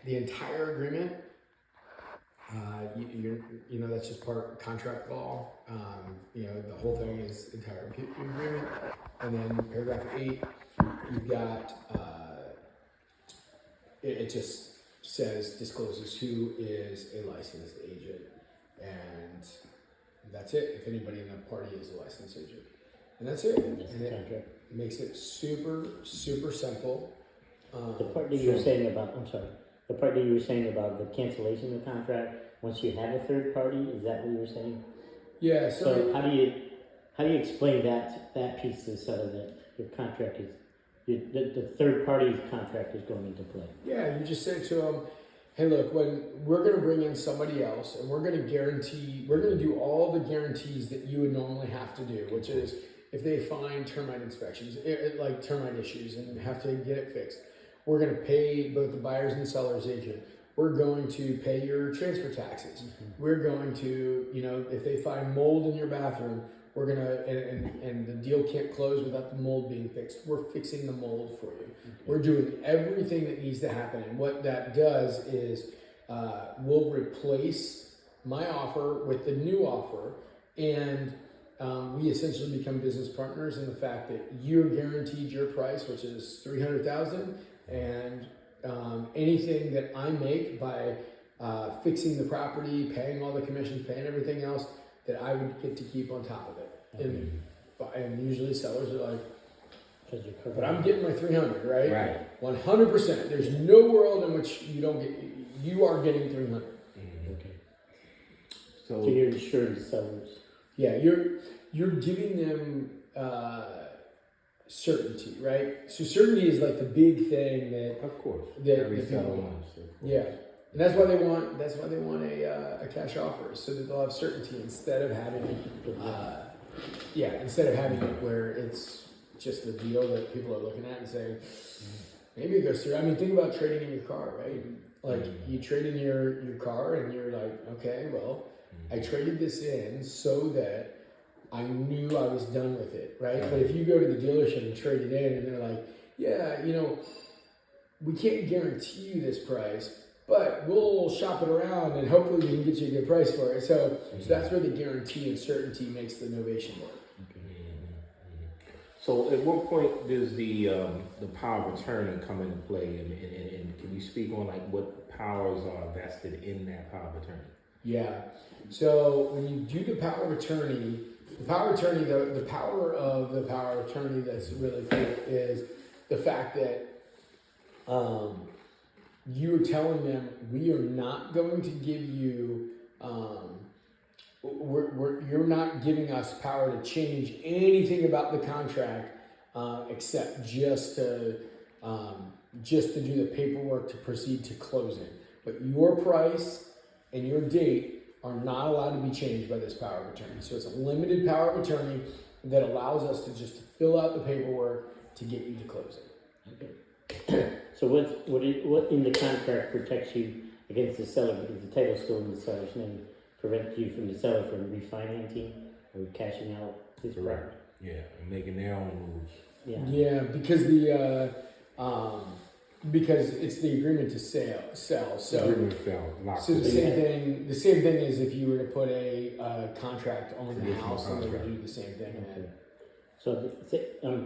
the entire agreement, you know, that's just part of contract law. You know, the whole thing is entire agreement. And then paragraph 8, you've got, it just says discloses who is a licensed agent. And that's it, if anybody in the party is a licensed agent. And that's it. And it makes it super, super simple. The part that you were saying about, the part that you were saying about the cancellation of the contract, once you have a third party, is that what you were saying? Yeah. So how do you explain that piece to the seller that your contract is, the third party's contract is going into play? Yeah, you just say to them, hey, look, when we're going to bring in somebody else and we're going to do all the guarantees that you would normally have to do, which is if they find termite inspections, like termite issues and have to get it fixed, we're going to pay both the buyer's and seller's agent. We're going to pay your transfer taxes. Mm-hmm. We're going to, you know, if they find mold in your bathroom, we're going to, and the deal can't close without the mold being fixed. We're fixing the mold for you. Okay. We're doing everything that needs to happen. And what that does is we'll replace my offer with the new offer. And we essentially become business partners in the fact that you're guaranteed your price, which is $300,000, and anything that I make by fixing the property, paying all the commissions, paying everything else, that I would get to keep on top of it. Okay. And usually sellers are like, but I'm getting my 300, right? Right. 100%. There's no world in which you are getting 300. Mm-hmm. Okay. So you're insuring the sellers. Yeah, you're giving them certainty, right? So certainty is like the big thing that, of course, that every seller wants. Yeah, and that's why they want a cash offer, so that they'll have certainty instead of having it where it's just a deal that people are looking at and saying maybe it goes through. I mean, think about trading in your car, right? Like you trade in your car and you're like, okay, well, I traded this in so that I knew I was done with it, right? But if you go to the dealership and trade it in and they're like, yeah, you know, we can't guarantee you this price, but we'll shop it around and hopefully we can get you a good price for it. So that's where the guarantee and certainty makes the novation work. So at what point does the power of attorney come into play, and can you speak on like what powers are vested in that power of attorney? Yeah. So when you do the power of attorney, the power of attorney that's really cool is the fact that you're telling them we are not going to give you, you're not giving us power to change anything about the contract except just to do the paperwork to proceed to closing. But your price and your date are not allowed to be changed by this power of attorney. So it's a limited power of attorney that allows us to just fill out the paperwork to get you to closing. Okay. So what in the contract protects you against the seller, because the title's still in the seller's name, prevents you from the seller from refinancing or cashing out his property? Yeah, and making their own moves. Yeah, because because it's the agreement to sell. So the same thing is if you were to put a contract on the house, and they would do the same thing. Okay. So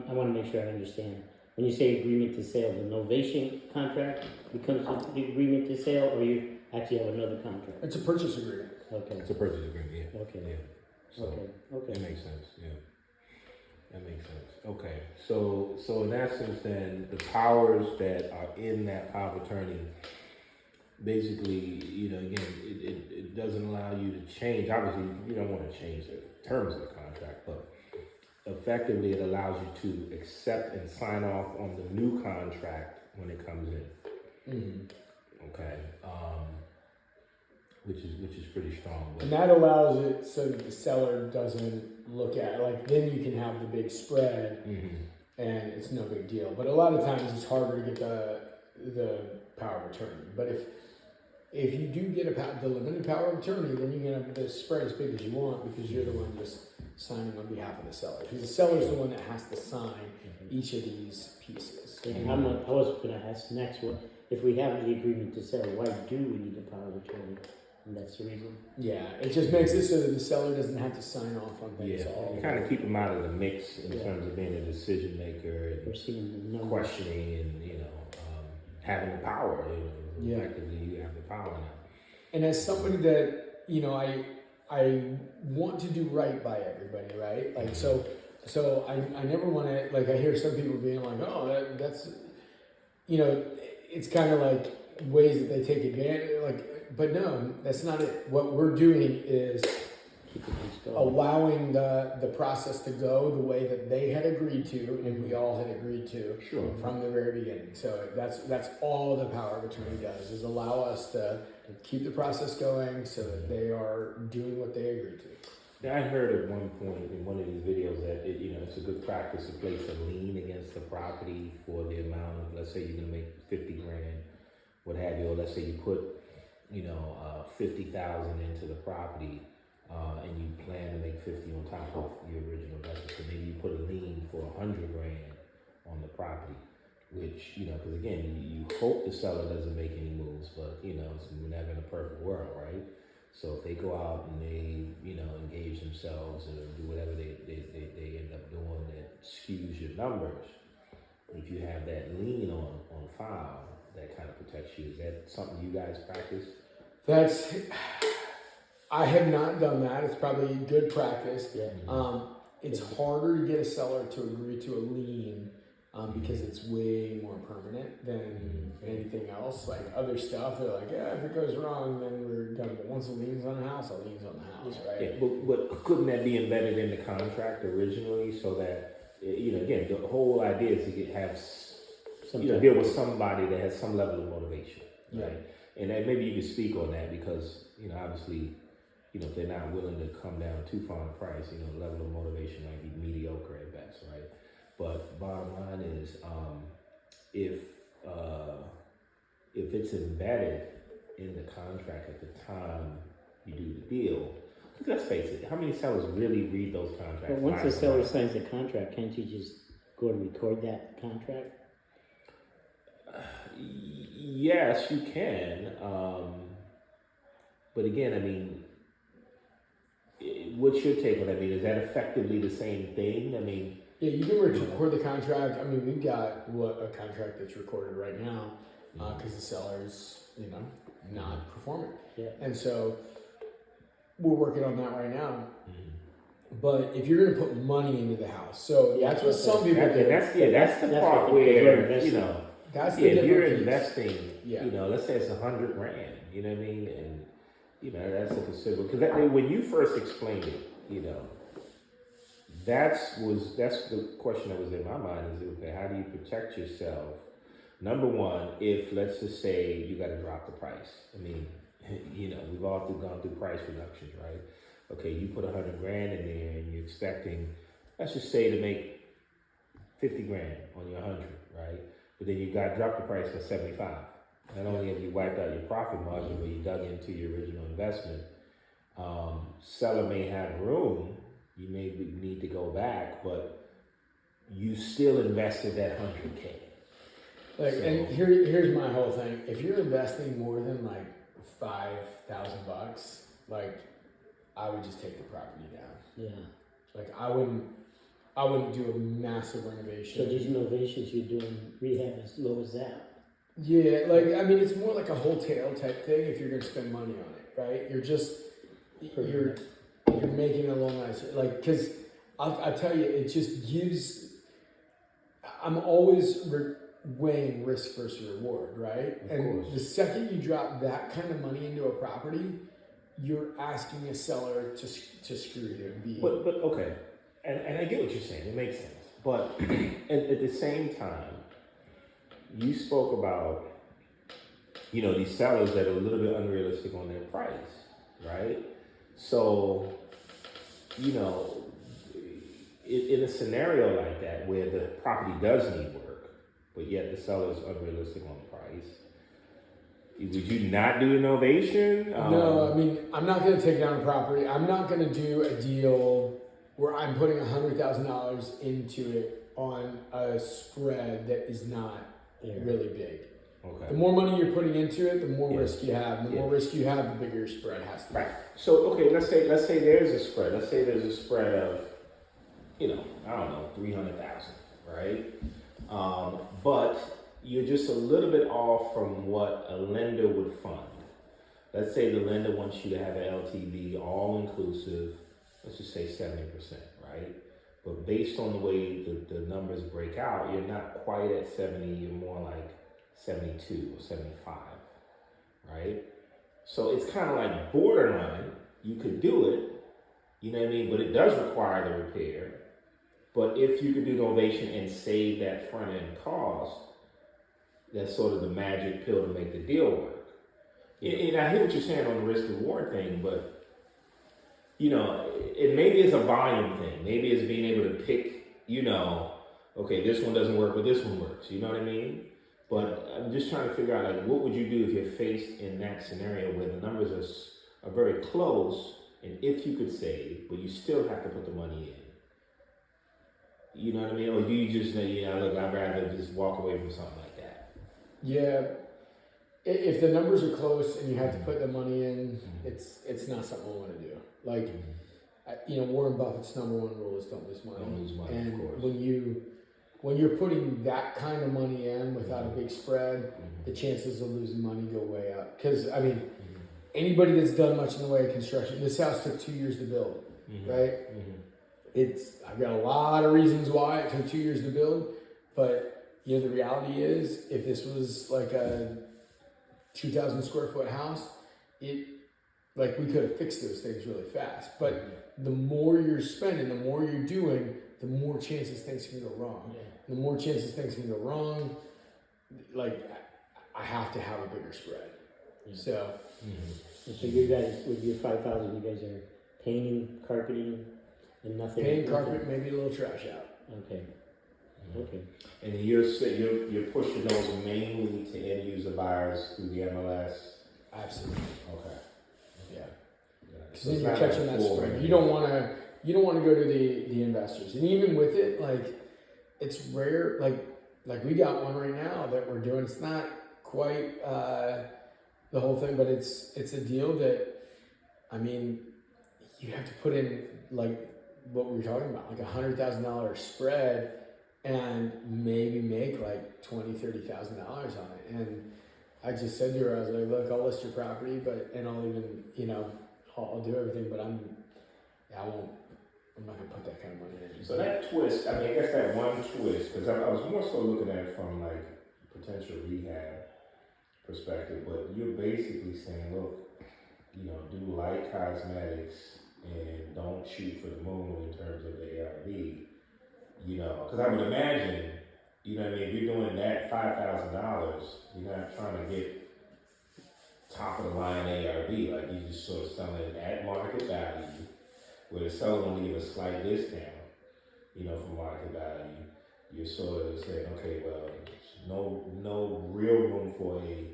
I want to make sure I understand. When you say agreement to sale, the novation contract becomes the agreement to sale, or you actually have another contract? It's a purchase agreement. Okay. It's a purchase agreement, yeah. Okay. Yeah. So okay. That makes sense, yeah. That makes sense. Okay. So in essence then, the powers that are in that power of attorney, basically, you know, again, it doesn't allow you to change. Obviously, you don't want to change the terms of the contract, but effectively it allows you to accept and sign off on the new contract when it comes in. Mm-hmm. Okay. Which is pretty strong. And that allows it so that the seller doesn't look at it. Like, then you can have the big spread, and it's no big deal. But a lot of times it's harder to get the power of attorney. But if you do get the limited power of attorney, then you can have the spread as big as you want, because you're the one just signing on behalf of the seller. Because the seller is the one that has to sign each of these pieces. I was going to ask next, if we have the agreement to sell, why do we need a power of attorney? And that's the reason. Yeah, it just makes it so that the seller doesn't have to sign off on things Yeah, all. kind of keep them out of the mix in terms of being a decision maker We're and seeing the numbers. questioning and, having the power. Yeah. Effectively, you have the power now. And as somebody that, I want to do right by everybody, right? Like, so I never want to, like, I hear some people being like, oh, that's, it's kind of like ways that they take advantage, like, but no, that's not it. What we're doing is Keep the things going. allowing the process to go the way that they had agreed to, and we all had agreed to Sure. from the very beginning. So that's all the power of attorney does, is allow us to keep the process going so that they are doing what they agreed to. Now, I heard at one point in one of these videos that it's a good practice to place a lien against the property for the amount of, let's say you're gonna make 50 grand, what have you, or let's say you put 50,000 into the property, and you plan to make 50 on top of your original investment. So maybe you put a lien for 100 grand on the property, which, because again, you hope the seller doesn't make any moves, but it's never in a perfect world, right? So if they go out and they, engage themselves or do whatever they end up doing that skews your numbers, if you have that lien on file, that kind of protects you. Is that something you guys practice? I have not done that. It's probably good practice. Yeah. It's harder to get a seller to agree to a lien because it's way more permanent than anything else. Like other stuff, they're like, yeah, if it goes wrong, then we're done. But once a lien's on a house, a lien's on the house, right? Yeah, but couldn't that be embedded in the contract originally so that, again, the whole idea is to have, deal with somebody that has some level of motivation, right? Yeah. And then maybe you can speak on that because, obviously, if they're not willing to come down too far in price, the level of motivation might be mediocre at best, right? But bottom line is, if it's embedded in the contract at the time you do the deal, let's face it, how many sellers really read those contracts? But once the seller signs the contract, can't you just go and record that contract? Yes, you can. But again, what's your take on that? Is that effectively the same thing? Yeah, you can record the contract. We've got a contract that's recorded right now because the seller's, not performing. Yeah. And so we're working on that right now. But if you're going to put money into the house, so that's what some people do. That's the part where, that's the if you're piece. investing, let's say it's 100 grand, you know what I mean? And, that's a considerable, because when you first explained it, that's the question that was in my mind is, okay, how do you protect yourself? Number one, if let's just say you got to drop the price. We've all gone through price reductions, right? Okay, you put 100 grand in there and you're expecting, let's just say to make 50 grand on your 100, right? But then you got to drop the price for 75. Not only have you wiped out your profit margin, but you dug into your original investment. Seller may have room, you may need to go back, but you still invested that 100K. And here's my whole thing. If you're investing more than like $5,000, like I would just take the property down. Yeah. Like I wouldn't do a massive renovation. So these renovations you're doing, rehab as low as that? Yeah, it's more like a hotel type thing if you're gonna spend money on it, right? You're making it a little nicer. Like, because I'll tell you, it just gives, I'm always weighing risk versus reward, right? Of course. The second you drop that kind of money into a property, you're asking a seller to screw you. But okay, and I get what you're saying. It makes sense. But at the same time, you spoke about, these sellers that are a little bit unrealistic on their price, right? So, in a scenario like that where the property does need work, but yet the seller's unrealistic on the price, would you not do a novation? No, I'm not going to take down a property. I'm not going to do a deal where I'm putting $100,000 into it on a spread that is not really big. Okay. The more money you're putting into it, the more Yeah. risk you have. And the Yeah. more risk you have, the bigger your spread has to be. Right. So okay, let's say there's a spread. Let's say there's a spread of, I don't know, 300,000, right? But you're just a little bit off from what a lender would fund. Let's say the lender wants you to have an LTV all inclusive, let's just say 70%, right? But based on the way the numbers break out, you're not quite at 70, you're more like 72 or 75, right? So it's kind of like borderline. You could do it, you know what I mean? But it does require the repair. But if you could do Novation and save that front end cost, that's sort of the magic pill to make the deal work. And I hear what you're saying on the risk reward thing, but it maybe it's a volume thing. Maybe it's being able to pick, okay, this one doesn't work, but this one works. You know what I mean? But I'm just trying to figure out, like, what would you do if you're faced in that scenario where the numbers are very close, and if you could save, but you still have to put the money in. You know what I mean? Or do you just say, look, I'd rather just walk away from something like that? Yeah. If the numbers are close and you have to put the money in, it's not something I want to do. Like, Warren Buffett's number one rule is don't lose money. Don't lose money, and of course. when you're putting that kind of money in without a big spread, the chances of losing money go way up. Because anybody that's done much in the way of construction, this house took 2 years to build, right? I've got a lot of reasons why it took 2 years to build, but the reality is, if this was like a 2,000 square foot house, we could have fixed those things really fast. But the more you're spending, the more you're doing, the more chances things can go wrong. Yeah. The more chances things can go wrong, I have to have a bigger spread. Yeah. So, So you guys, with your 5,000, you guys are painting, carpeting, and nothing. paint, carpet, maybe a little trash out. Okay. Okay. And you're pushing those mainly to end user buyers through the MLS. Absolutely. Okay. Yeah. Because So then it's you're not catching like that full spread. range. You don't want to go to the investors. And even with it, it's rare. Like we got one right now that we're doing. It's not quite the whole thing, but it's a deal that, you have to put in what we were talking about, like $100,000 spread, and maybe make like $20,000-$30,000 on it. And I just said to her, I was like, look, I'll list your property, and I'll even, I'll do everything, but I'm not gonna put that kind of money in. So that twist, I guess that one twist, because I was more so looking at it from like potential rehab perspective, but you're basically saying, look, do light cosmetics and don't shoot for the moon in terms of the ARV. Because I would imagine, if you're doing that $5,000, you're not trying to get top of the line ARV. Like, you just sort of selling it at market value, where the seller will give a slight discount, for market value. You're sort of saying, okay, well, no real room for a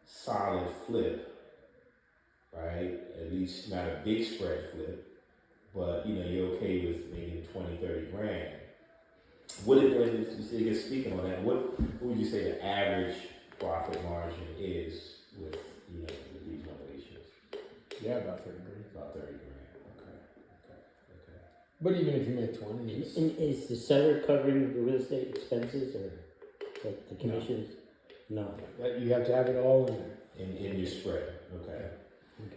solid flip, right? At least not a big spread flip, but you're okay with maybe 20, 30 grand. Speaking on that, what would you say the average profit margin is with these renovations? Yeah, about 30 grand. About 30 grand. Okay. But even if you make 20, it's, And is the seller covering the real estate expenses or the commissions? No. you have to have it all in there. In your spread. Okay.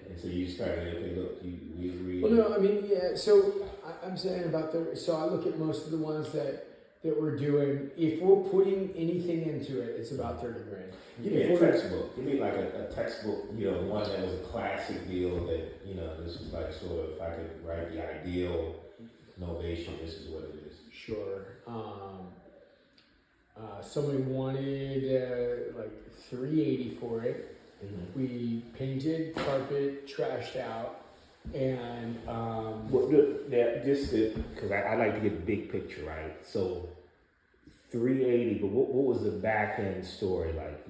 And so you started, okay, look, we agree. Well, no, yeah. So I'm saying about 30. So I look at most of the ones that we're doing. If we're putting anything into it, it's about 30 grand. Give me a textbook. Give me like a textbook, one that was a classic deal that, this was like sort of, if I could write the ideal Novation, this is what it is. Sure. Somebody wanted like $380 for it. Mm-hmm. We painted, carpet, trashed out, and because I like to get the big picture, right? So 380, but what was the back end story like?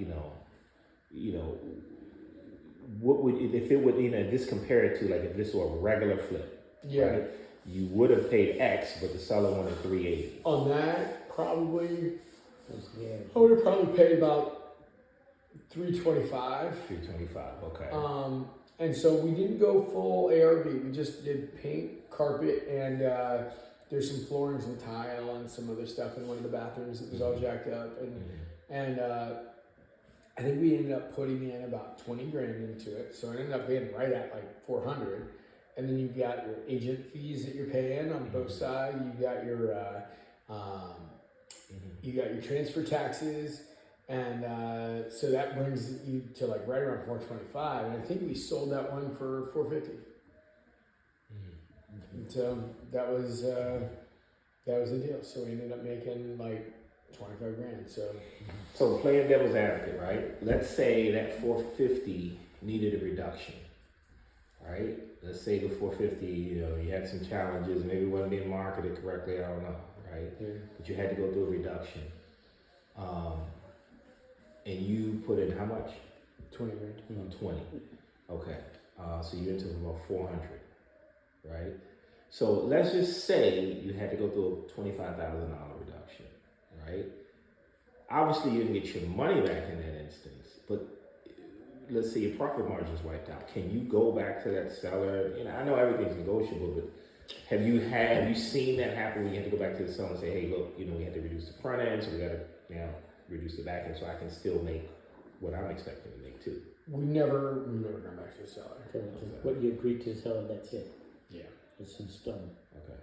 What would, if it would, just compare it to like if this were a regular flip, yeah. right? You would have paid X, but the seller wanted 380. On that, probably Yeah. I would have probably paid about $325. 325. Okay. And so we didn't go full ARB. We just did paint, carpet, and there's some floorings and tile and some other stuff in one of the bathrooms that was all jacked up. And I think we ended up putting in about 20 grand into it. So it ended up being right at like 400. And then you've got your agent fees that you're paying on both sides. You've got your you got your transfer taxes. And so that brings you to like right around 425, and I think we sold that one for 450. And so that was the deal. So we ended up making like 25 grand. So playing devil's advocate, right? Let's say that 450 needed a reduction, right? Let's say the 450, you know, you had some challenges, maybe it wasn't being marketed correctly, I don't know, right? Yeah. But you had to go through a reduction. And you put in how much? 20 grand. 20. Okay. So you into about 400, right? So let's just say you had to go through a $25,000 reduction, right? Obviously, you didn't get your money back in that instance, but let's say your profit margin is wiped out. Can you go back to that seller? You know, I know everything's negotiable, but have you seen that happen when you had to go back to the seller and say, hey, look, you know, we had to reduce the front end, so we got to now reduce the back end so I can still make what I'm expecting to make too? We've never gone back to the seller. So what you agreed to sell, that's it. Yeah. It's in stone. Okay.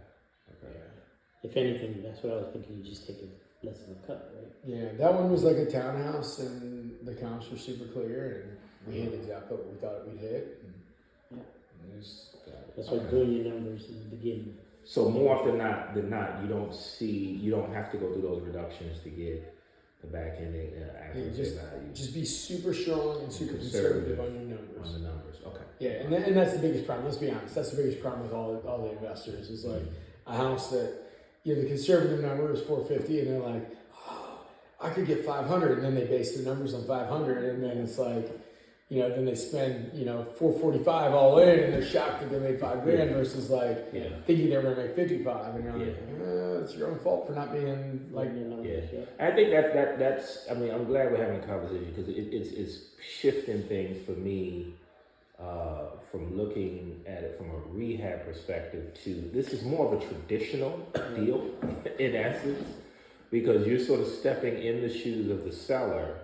Yeah. If anything, that's what I was thinking. You just take a less of a cut, right? Yeah, that one was like a townhouse, and the comps were super clear, and we hit exactly what we thought we'd hit. And it was, That's why doing your numbers in the beginning. So more often than not, you don't have to go through those reductions to get the back end value. Just be super strong and super conservative on your numbers. On the numbers, okay. Yeah, and that's the biggest problem. Let's be honest. That's the biggest problem with all the investors is like a house that, you know, the conservative number is 450, and they're like, oh, I could get 500, and then they base the numbers on 500, and then it's like, you know, then they spend, you know, 445 all in, and they're shocked that they made 5 grand versus like thinking they were gonna make 55, and you're like, it's your own fault for not being like. I think that's. I mean, I'm glad we're having a conversation because it's shifting things for me from looking at it from a rehab perspective to this is more of a traditional deal in essence, because you're sort of stepping in the shoes of the seller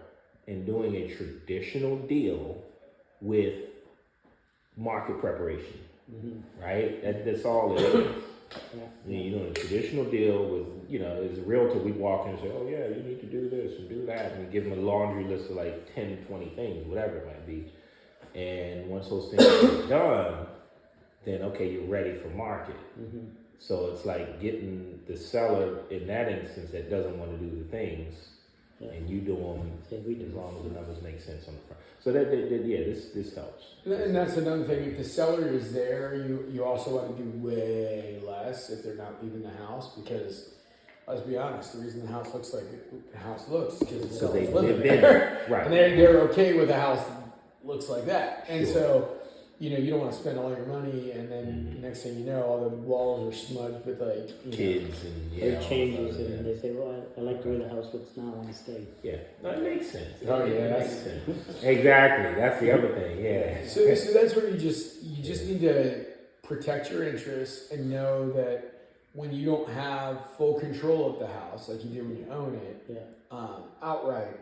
and doing a traditional deal with market preparation, right? That's all it is. You know, you're doing a traditional deal with, you know, as a realtor, we walk in and say, oh yeah, you need to do this and do that, and we give them a laundry list of like 10, 20 things, whatever it might be. And once those things are done, then okay, you're ready for market. So it's like getting the seller in that instance that doesn't want to do the things, and you do them as long as the numbers make sense on the front. So this helps. And that's another thing. If the seller is there, you also want to do way less if they're not leaving the house, because let's be honest, the reason the house looks like the house looks is because the seller's living there, right? And they're okay with a house that looks like that, and so. You know, you don't want to spend all your money, and then next thing you know, all the walls are smudged with like kids and it changes, and they say, "Well, I like the way the house looks now. I want to stay." Yeah, no, it makes sense. Oh yeah, it makes sense. Exactly. That's the other thing. Yeah. So that's where you just need to protect your interests and know that when you don't have full control of the house, like you do when you own it, outright.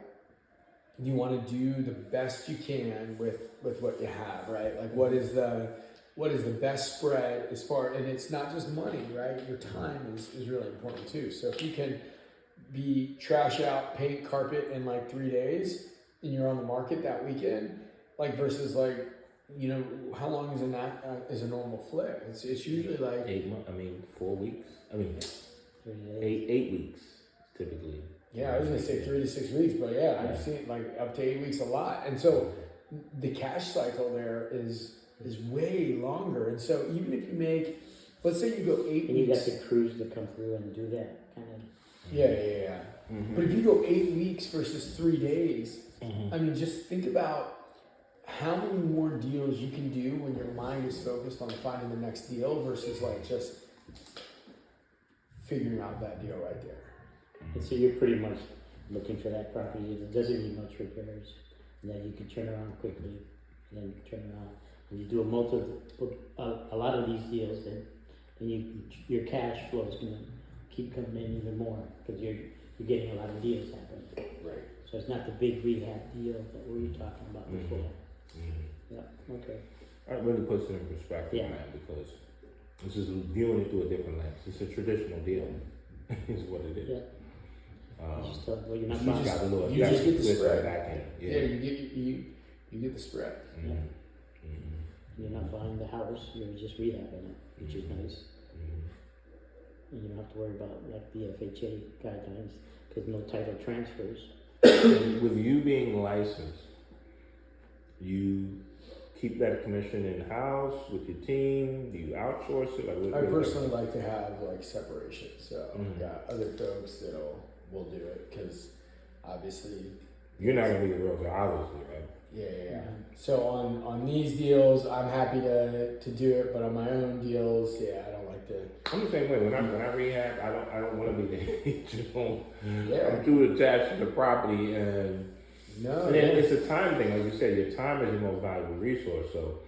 You want to do the best you can with what you have, right? Like what is the best spread as far, and it's not just money, right? Your time is really important too. So if you can be trash out, paint, carpet in like 3 days, and you're on the market that weekend, like versus like, you know, how long is a normal flip? It's usually like 8 months. I mean, 4 weeks. I mean, 8 weeks typically. Yeah, I was gonna say 3 to 6 weeks, but I've seen like up to 8 weeks a lot, and so the cash cycle there is way longer. And so even if you make, let's say you go 8 and weeks, you got the crews to come through and do that kind of. Yeah. But if you go 8 weeks versus 3 days, I mean, just think about how many more deals you can do when your mind is focused on finding the next deal versus like just figuring out that deal right there. And so you're pretty much looking for that property that doesn't need much repairs. that you can turn around quickly, and then turn around. And you do a lot of these deals, and your cash flow is gonna keep coming in even more because you're getting a lot of deals happening. Right. So it's not the big rehab deal that we were talking about before. Mm-hmm. Yeah. Okay. That really puts it in perspective, Yeah. man, because this is viewing it through a different lens. It's a traditional deal, is what it is. Yeah. You just tell, well, you're not You buying. just- got you just get the twist spread. back in. Yeah, you get the spread. Mm-hmm. You're not buying the house. You're just rehabbing it, which is nice. Mm-hmm. And you don't have to worry about like the FHA guidelines because no title transfers. With you being licensed, you keep that commission in house with your team. Do you outsource it? Like, I personally like to have like separation, so Mhm. I've got other folks will do it because obviously, you're not gonna be the realtor, obviously, right? yeah. Mhm. So on these deals, I'm happy to do it, but on my own deals, yeah, I don't like to. I'm the same way. When I rehab, I don't want to be the agent. Yeah. I'm too attached to the property, and No, then it's a time thing. Like you said, your time is your most valuable resource. So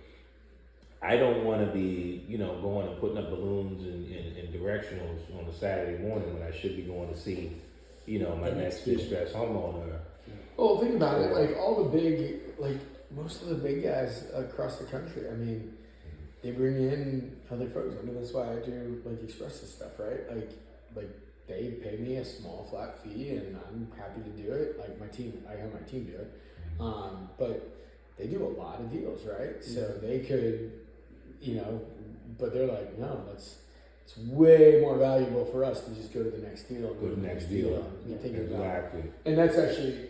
I don't want to be, going and putting up balloons and directionals on a Saturday morning when I should be going to see, my next distressed homeowner. Well, think about it. Like all the big, like most of the big guys across the country. I mean, they bring in other folks. I mean, that's why I do like Express and stuff, right? Like they pay me a small flat fee, and I'm happy to do it. Like my team, I have my team do it. But they do a lot of deals, right? So they could, but they're like, no, it's way more valuable for us to just go to the next deal. Go to the next deal. And think about it. Exactly. And that's actually,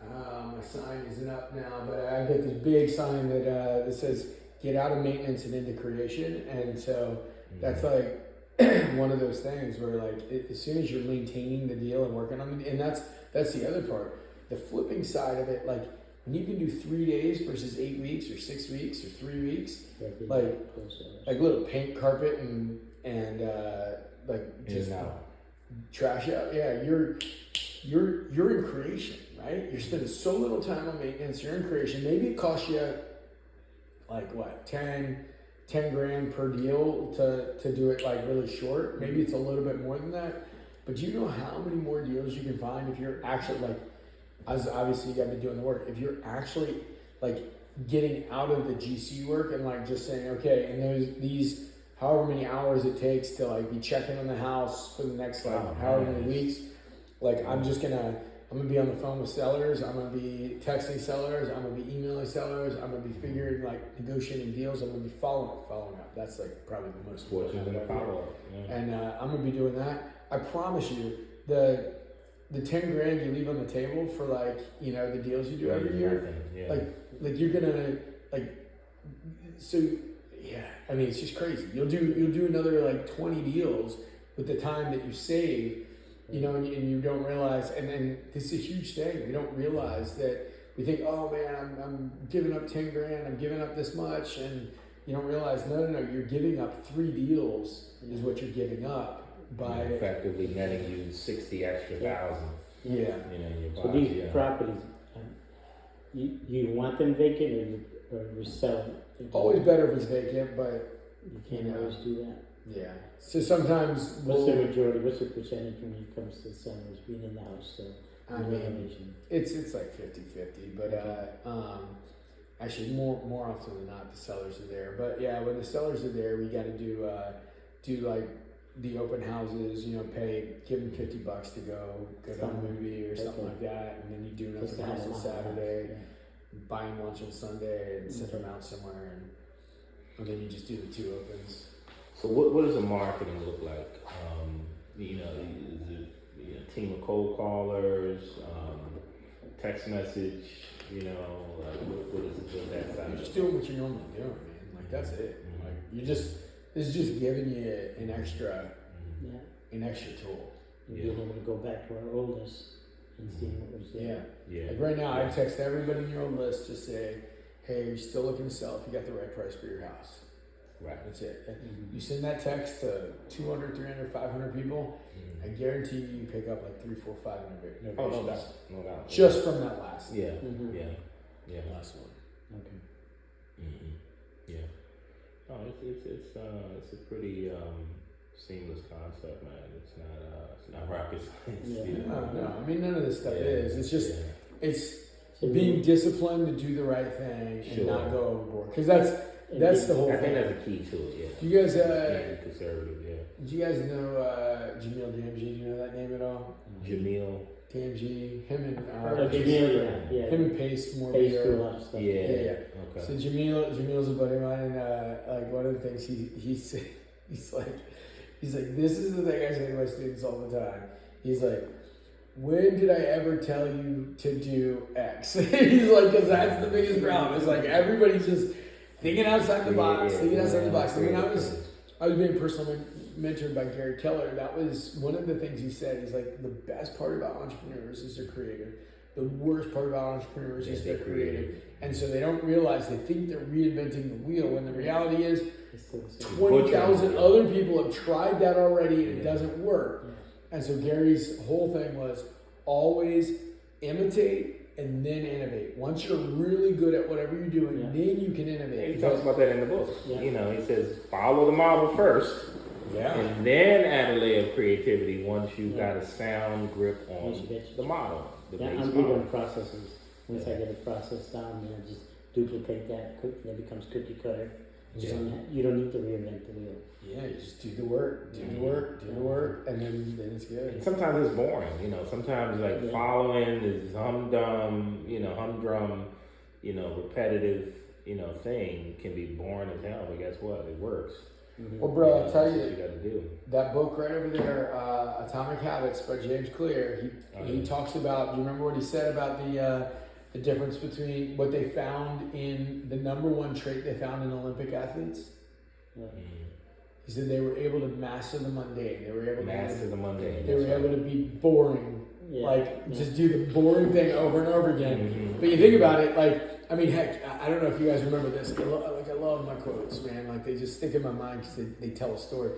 my sign isn't up now, but I get this big sign that says, get out of maintenance and into creation. And so that's like one of those things where like, as soon as you're maintaining the deal and working on it, and that's the other part, the flipping side of it, like when you can do 3 days versus 8 weeks or 6 weeks or 3 weeks, like little paint carpet and like just trash out. Yeah, you're in creation, right? You're spending so little time on maintenance. You're in creation. Maybe it costs you like what 10 grand per deal to do it like really short. Maybe it's a little bit more than that. But do you know how many more deals you can find if you're actually like, as obviously you got to be doing the work. If you're actually like getting out of the GC work and like just saying, okay, and these however many hours it takes to like be checking on the house for the next like however many weeks, like I'm gonna be on the phone with sellers, I'm gonna be texting sellers, I'm gonna be emailing sellers, I'm gonna be figuring like negotiating deals, I'm gonna be following up. That's like probably the most important Fortune and follow up. Yeah. And I'm gonna be doing that. I promise you, the 10 grand you leave on the table for like, the deals you do every year, Yeah. like you're gonna like, so yeah, I mean, it's just crazy. You'll do another like 20 deals with the time that you save, and you don't realize, and this is a huge thing. We don't realize that. We think, oh man, I'm giving up 10 grand, I'm giving up this much, and you don't realize, no, you're giving up 3 deals is what you're giving up by effectively netting you 60 extra thousand. Yeah. In your So body, these properties, you want them vacant or you sell them? Always better if it's vacant, but You can't always do that. yeah. So sometimes What's the majority? What's the percentage when it comes to sellers being in the house? So I mean, it's like 50-50, but actually more often than not the sellers are there. But yeah, when the sellers are there, we got to do like the open houses, give them $50 to go to a movie or something like that, and then you do an open house on Saturday, buy them lunch on Sunday, and send them out somewhere, and then you just do the 2 opens. So what does the marketing look like? Is it a team of cold callers, text message? What is it with that side? You're just doing what you're normally doing, man. Like that's it. Like this is just giving you an extra tool. Being able to go back to our old list and seeing what was there. Yeah. Like right now, I text everybody in your own list to say, hey, you're still looking to sell if you got the right price for your house. Right. That's it. You send that text to 200, 300, 500 people, I guarantee you pick up like 3, 4, 5 novations. Oh, no doubt. Just from that last. Yeah. Mhm. Yeah. Yeah. Last one. Okay. Yeah. Oh, it's a pretty seamless concept, man. It's not rocket science. Yeah. You know? No, I mean none of this stuff Yeah. is. It's just Yeah. it's So being disciplined to do the right thing and Sure. not go overboard. Because that's the whole I think thing. that's a key to it. Yeah. Do you guys Being conservative. Yeah. do you guys know Jamil Damji? Do you know that name at all? Jamil. Damji, him and Oh, Jamil, yeah. him and Pace more Face do a beer. lot of stuff. Yeah. Yeah. Okay. So Jamil's a buddy of mine, and like one of the things he's like this is the thing I say to my students all the time. He's like, when did I ever tell you to do X? He's like, because that's the biggest problem. It's like everybody's just thinking outside the box, thinking outside the box. And when I was being personally mentored by Gary Keller, that was one of the things he said. He's like, the best part about entrepreneurs is they're creative. The worst part about entrepreneurs is they're creative. And so they don't realize, they think they're reinventing the wheel, when the reality is It's still the same. 20,000 other people have tried that already and it Yeah. doesn't work. Yeah. And so Gary's whole thing was always imitate and then innovate. Once you're really good at whatever you're doing, Yeah. then you can innovate. He talks about that in the book. Yeah. You know, he says follow the model first, Yeah. and then add a layer of creativity once you've Yeah. got a sound grip on Once you get- the model, the Yeah, base I'm big model. on processes. Once I Yeah. get a process down, then I just duplicate that. That becomes cookie cutter. Yeah. You don't need to reinvent the wheel. Yeah, you just do the work, do the work, and then it's good. And sometimes it's boring, you know. Sometimes like Yeah. following this humdrum, repetitive, thing can be boring as hell. But guess what? It works. Mm-hmm. Well, bro, I'll tell That's you, what you got to do. that book right over there, Atomic Habits by James Clear, he talks about, do you remember what he said about the difference between what they found in the number one trait they found in Olympic athletes? He said they were able to master the mundane. They were able Master the mundane. They were that's able right. to be boring. Yeah. Just do the boring thing over and over again. Mhm. But you think about it, I mean, heck, I don't know if you guys remember this. I love my quotes, man. Like, they just stick in my mind because they tell a story.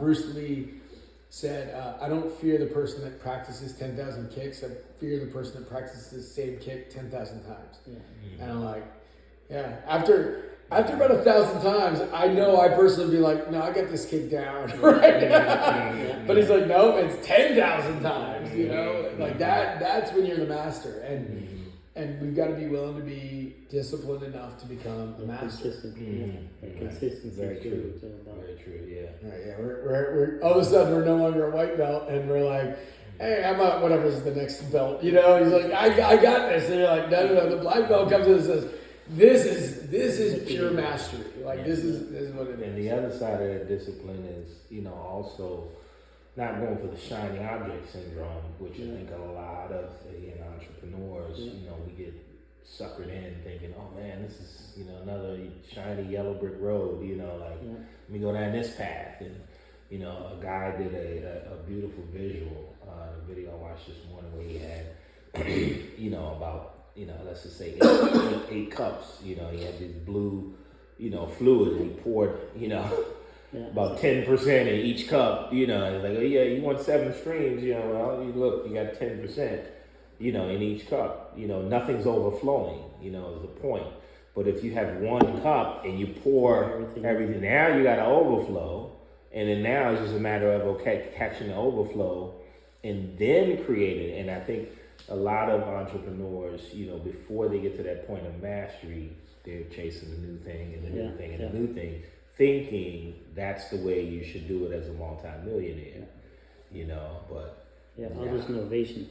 Bruce Lee said, I don't fear the person that practices 10,000 kicks. I fear the person that practices the same kick 10,000 times. Yeah. And I'm like, yeah. After about 1,000 times, I know I personally be like, no, I got this kick down right now. But he's like, no, it's 10,000 times. You know, like that's when you're the master. And we've got to be willing to be disciplined enough to become a master. Consistent. Yeah. Consistency. Very is true. what it's all about. Very true. Yeah. Right, yeah, we're all of a sudden we're no longer a white belt, and we're like, hey, I'm not whatever's the next belt, you know. He's like, I got this, and you're like, no. The black belt comes in and says, this is pure mastery. Like this is what it is. And the other side of that discipline is, also not going for the shiny object syndrome, which I think a lot of entrepreneurs, we get suckered in thinking, oh man, this is another shiny yellow brick road. Let me go down this path. And a guy did a beautiful visual video I watched this morning where he had about let's just say eight cups. He had this blue fluid, and he poured about 10% in each cup. And it's like, oh yeah, you want 7 streams. Well, you got 10%. In each cup. Nothing's overflowing. Is the point. But if you have 1 cup and you pour everything, now you got an overflow, and then now it's just a matter of catching the overflow and then creating it. And I think a lot of entrepreneurs, before they get to that point of mastery, they're chasing the new thing and the new thing and the new thing, thinking that's the way you should do it as a multimillionaire. But all this novation.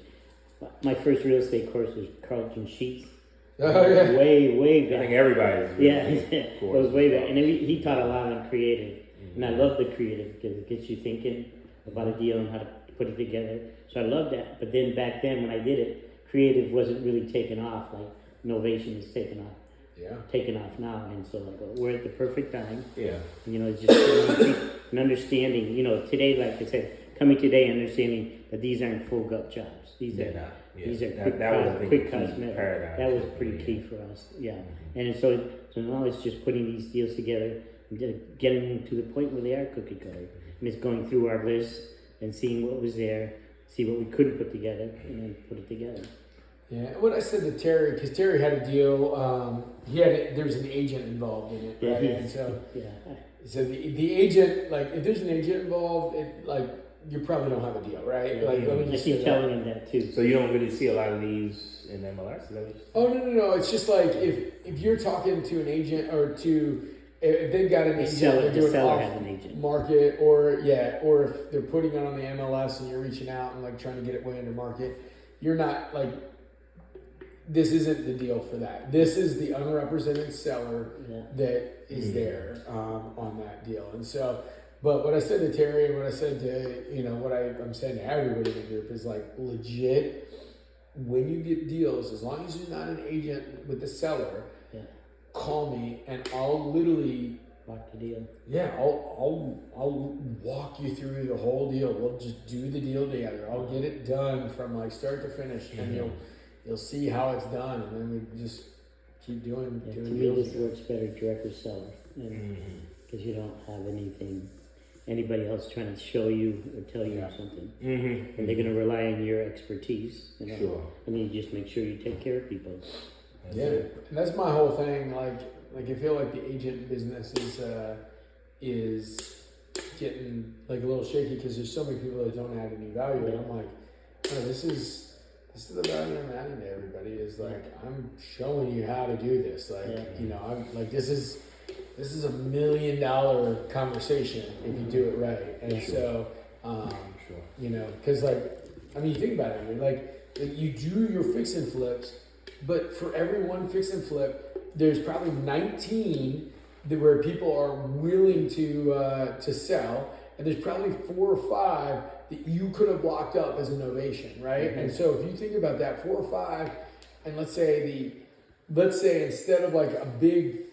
My first real estate course was Carlton Sheets. Oh, yeah. Way back. I think everybody's it was way back. And he taught a lot on creative. And I love the creative because it gets you thinking about a deal and how to put it together. So I love that. But then back then when I did it, creative wasn't really taking off. Like Novation is taking off. Yeah. Taking off now. And so we're at the perfect time. Yeah. It's just an understanding. Today, like I said, coming today, understanding that these aren't full gut jobs. These are quick cosmetic. That was pretty key for us. Yeah. And so now it's just putting these deals together, and getting them to the point where they are cookie cutter. And it's going through our list and seeing what was there, see what we couldn't put together, and then put it together. Yeah, what I said to Terry, because Terry had a deal, there's an agent involved in it, Yeah, right? And so, yeah. so the agent, like, if there's an agent involved, you probably don't have a deal, right? Yeah. Like, let me I just keep say telling him that too. So you don't really see a lot of these in MLS, is that what you're saying? Oh no! It's just like if you're talking to an agent or if they've got an agent, they're The doing seller off has an agent. market, or if they're putting it on the MLS and you're reaching out and like trying to get it way under market, you're not like. This isn't the deal for that. This is the unrepresented seller that is there on that deal. And so, but what I said to Terry and what I said to, what I'm saying to everybody in the group is like legit, when you get deals, as long as you're not an agent with the seller, call me and I'll literally lock the deal. Yeah, I'll walk you through the whole deal. We'll just do the deal together. I'll get it done from like start to finish, and you'll see how it's done, and then we just keep doing. To doing me, deals this works better direct with seller, because you don't have anybody else trying to show you or tell you something. And they're going to rely on your expertise. Sure. And you just make sure you take care of people. And that's my whole thing. Like I feel like the agent business is getting like a little shaky because there's so many people that don't add any value, and I'm like, oh, this is the value I'm adding to everybody. Is like I'm showing you how to do this. Like I'm like this is $1 million conversation if you do it right. And so because you think about it, you're like you do your fix and flips, but for every one fix and flip, there's probably 19 where people are willing to sell, and there's probably 4 or 5 that you could have locked up as a novation, right? And so if you think about that 4 or 5, and let's say instead of like a big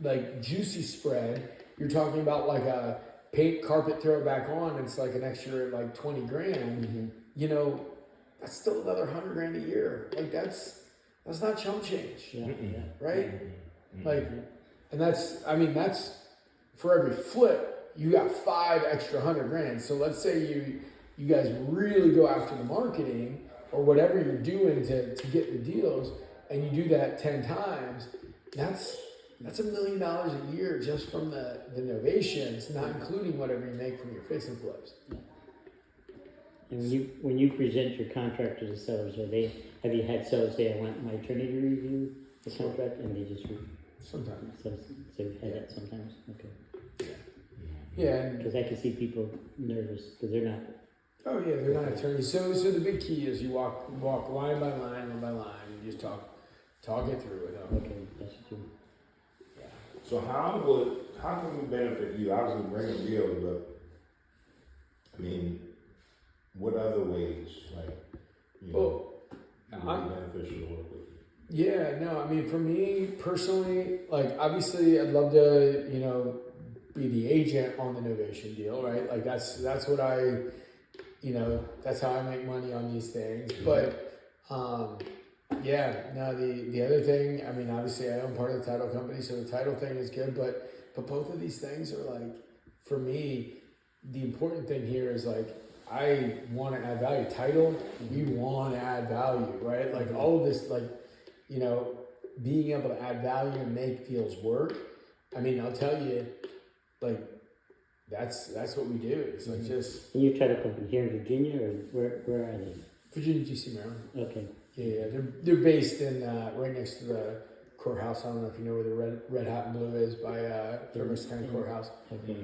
like juicy spread, you're talking about like a paint carpet throw it back on, it's like an extra like 20 grand. That's still another 100 grand a year. Like that's not chump change, right? Like, and that's for every flip, you got 5 extra 100 grand. So let's say you guys really go after the marketing or whatever you're doing to get the deals, and you do that 10 times, that's $1 million a year just from the novations, not including whatever you make from your fix and flips. And when you present your contract to the sellers, have you had sellers say, I want my attorney to review the contract, and they just sometimes. So you've had that sometimes? Okay. Yeah. Because I can see people nervous because they're not. Oh yeah, they're not attorneys. So the big key is you walk line by line, and you just talk it through with them. Okay, that's true. Yeah. So how can we benefit you? Obviously bringing deals, but what other ways I'm beneficial to work with you? Yeah, no, for me personally, like obviously I'd love to, be the agent on the Novation deal, right? Like that's what that's how I make money on these things. But the other thing, obviously I own part of the title company, so the title thing is good, but both of these things are like, for me, the important thing here is like, I want to add value. Title, we want to add value, right? Like all of this, like, being able to add value and make deals work. I'll tell you, like, that's what we do. It's like just. And your title company here in Virginia, or where are they? Virginia, DC, Maryland. Okay. Yeah, they're based in right next to the courthouse. I don't know if you know where the red hot and blue is by Fairbanks County Courthouse. Okay.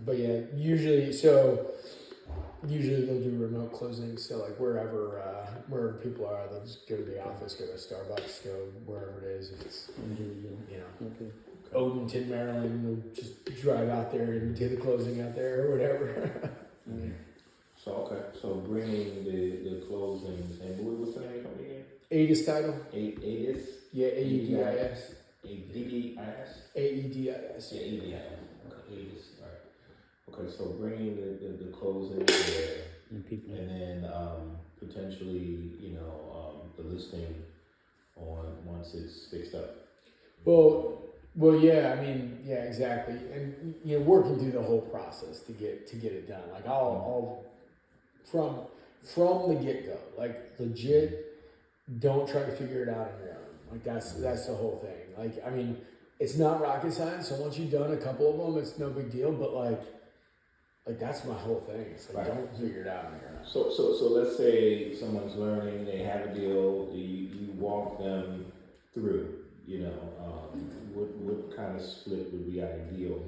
But yeah, usually they'll do remote closings. So like wherever people are, they'll just go to the office, go to Starbucks, go wherever it is. If it's Okay. Odenton, Maryland, they'll just drive out there and do the closing out there or whatever. So bringing the closings, and what's the name of the company again? AEDIS title. AEDIS? Yeah, AEDIS. AEDIS? AEDIS. Yeah, AEDIS. Okay, AEDIS. All right. Okay, so bringing the closings there, and then potentially, the listing on once it's fixed up. Well, yeah, yeah, exactly, and working through the whole process to get it done. Like I'll from the get go, like legit, don't try to figure it out on your own. Like that's the whole thing. Like I mean, it's not rocket science. So once you've done a couple of them, it's no big deal. But like that's my whole thing. It's like Right. don't figure it out on your own. So let's say someone's learning, they have a deal, you walk them through, what kind of split would be ideal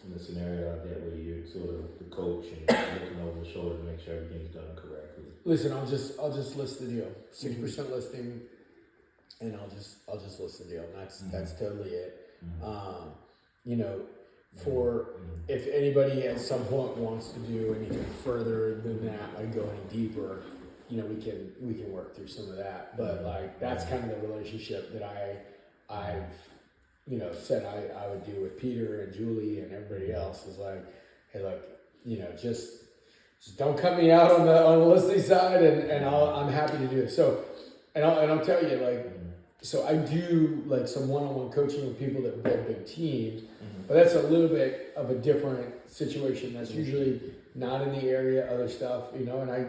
in the scenario out there where you're sort of the coach and looking over the shoulder to make sure everything's done correctly? Listen, I'll just list the deal. 6% listing, and I'll just list the deal. And that's totally it. For if anybody at some point wants to do anything further than that, like go any deeper, we can work through some of that. But like that's kind of the relationship that I've said I would do with Peter and Julie and everybody else is like, hey, look, just don't cut me out on the listing side, and I'm happy to do it. So, and I'll tell you, like, so I do like some one-on-one coaching with people that build big teams, but that's a little bit of a different situation. That's usually not in the area, other stuff, and I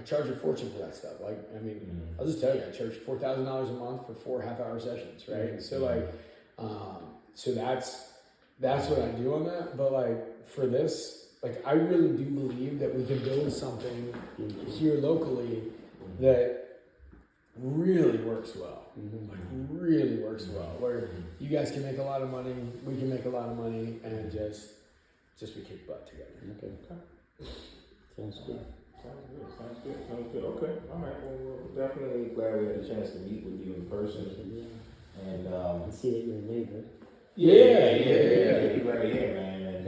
charge a fortune for that stuff. Like, I mean, I'll just tell you, I charge $4,000 a month for 4 half-hour sessions, right? And so like, so that's what I do on that. But like for this, like I really do believe that we can build something here locally that really works well. Like really works well. Where you guys can make a lot of money, we can make a lot of money, and just we kick butt together. Okay. Sounds good. Sounds good. Okay. All right. Well, we're definitely glad we had a chance to meet with you in person. And I see that you're a neighbor. Yeah. You're right here, man. And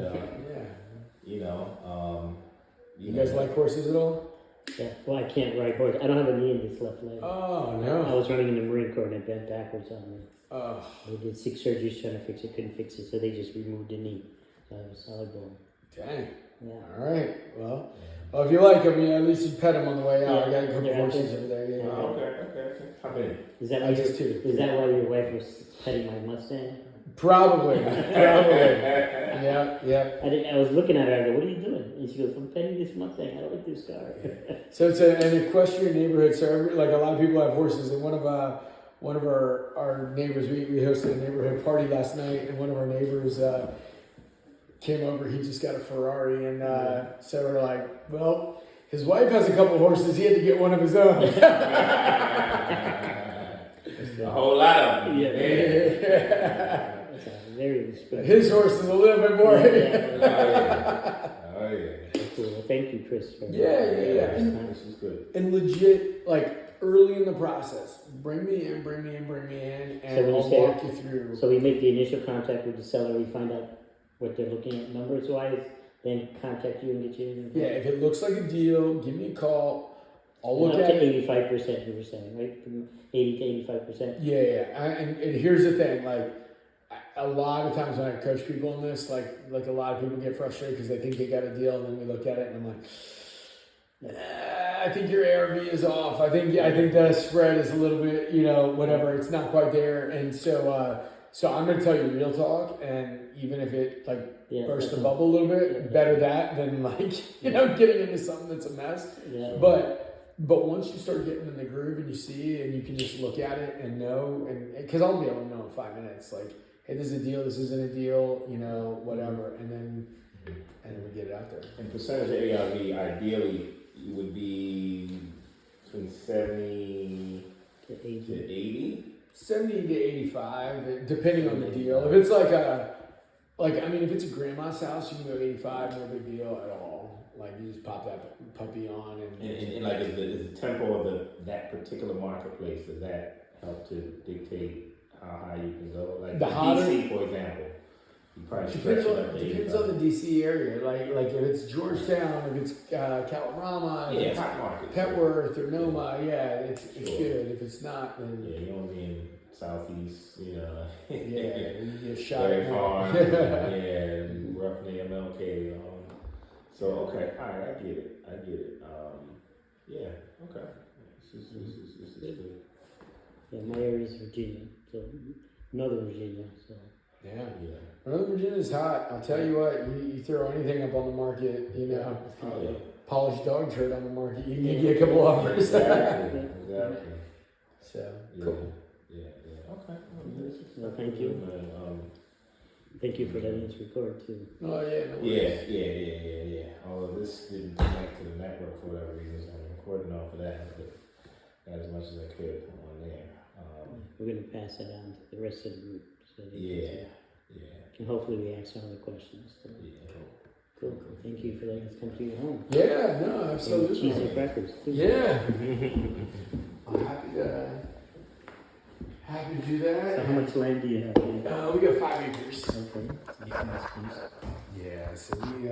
you guys like horses at all? Yeah. Well, I can't ride horse. I don't have a knee in this left leg. Oh I no. was running in the Marine Corps and it bent backwards on me. Oh. They did 6 surgeries trying to fix it, couldn't fix it, so they just removed the knee. So I was solid bone. Dang. Yeah. All right. Well, if you like them, at least you pet them on the way out. I got a couple Yeah, horses over there. Yeah. Okay. How many? Is that I why just two. Is that why your wife was petting my Mustang? Probably. Yeah. I was looking at her. I go, "What are you doing?" And she goes, "I'm petting this Mustang. I don't like this car." So it's an equestrian neighborhood. So like a lot of people have horses, and one of our neighbors, we hosted a neighborhood party last night, and one of our neighbors came over. He just got a Ferrari, and so we're like, well, his wife has a couple horses. He had to get one of his own. A whole lot of them. Yeah. That's very respectful. His horse is a little bit more. Oh yeah. Cool. Well, thank you, Chris. For Yeah. This is good. And legit, like early in the process, bring me in, and So I'll walk you through. So we make the initial contact with the seller. We find out what they're looking at numbers wise. Then contact you and get you in. Yeah, if it looks like a deal, give me a call. I'll look up at to it. 85%. You were saying, right? From 80 to 85%. Yeah. And here's the thing, like a lot of times when I coach people on this, like a lot of people get frustrated because they think they got a deal, and then we look at it and I'm like, I think your ARV is off. I think the spread is a little bit, whatever. It's not quite there, and so I'm gonna tell you real talk, and even if it bursts the bubble a little bit, better that than getting into something that's a mess. Yeah. But once you start getting in the groove and you see and you can just look at it and know, and because I'll be able to know in 5 minutes, like, hey, this is a deal, this isn't a deal, whatever, and then we get it out there. And percentage of ARV, ideally, it would be between 70 To 80. to 80. 70 to 85, depending on the deal. If it's if it's a grandma's house, you can go 85, no big deal at all. Like, you just pop that puppy on And like, is the tempo of that particular marketplace, does that help to dictate how high you can go? Like The hotter- DC, for example, you probably stretch it up to depends 85. on the DC area. Like if it's Georgetown, if it's Kalorama, if it's hot market. Petworth or Noma, it's Sure. good. If it's not, then Yeah, you don't be in Southeast, you get shot Dairy at. Farm, roughly MLK. So okay, all right, I get it. Okay. This is good. Yeah, my area is Virginia, so Northern Virginia. So Yeah. Northern Virginia's hot. I'll tell you what, you throw anything up on the market, Oh, yeah. polished dog turd on the market, you can get a couple offers. Exactly. So Yeah. cool. Yeah. Okay. Well, thank you. Thank you for letting us record too. Oh yeah, no worries. Yeah. Although this didn't connect to the network for whatever reason, so I'm recording off of that, but got as much as I could on there. We're gonna pass that on to the rest of the group. So they can Yeah. see. And hopefully we answer all the questions. So. Cool. Thank you for letting us come to your home. Yeah, no, And absolutely. cheese and crackers too. Yeah. I'm happy to do that. So how much land do you have? We got 5 acres. Okay. Nice piece. Yeah, so we